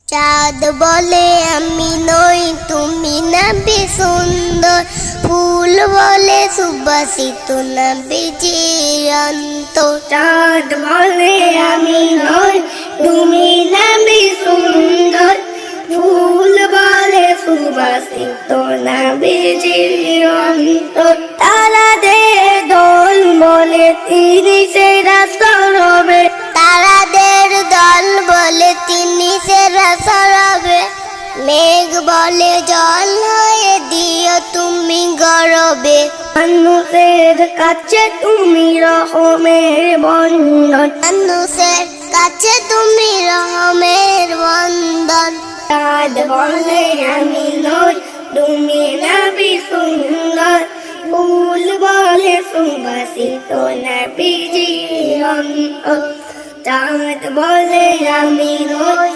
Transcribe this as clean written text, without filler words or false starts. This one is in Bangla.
চাঁদ বলে আমি নই তুমি নাবি সুন্দর, ফুল বলে সুবাসিত নাবি চিরন্ত। চাঁদ বলে আমি নই তুমি নাবি সুন্দর, ফুল বলে সুবাসিত নাবি চিরন্ত। তারাদের দল বলে তিনি সেরা সরবে, তারাদের দল বলে তিনি সেরা সরবে। মেঘ বলে জল হয়ে দিও তুমি গরবে, মানুষের কাছে তুমি রহমের বন্ধন, মানুষের কাছে তুমি রহমের বন্ধন। চাঁদ বলে আমি নই তুমি নাবি সুন্দর, ফুল বলে সুবাসিত নাবি চিরন্ত। চাঁদ বলে আমি নই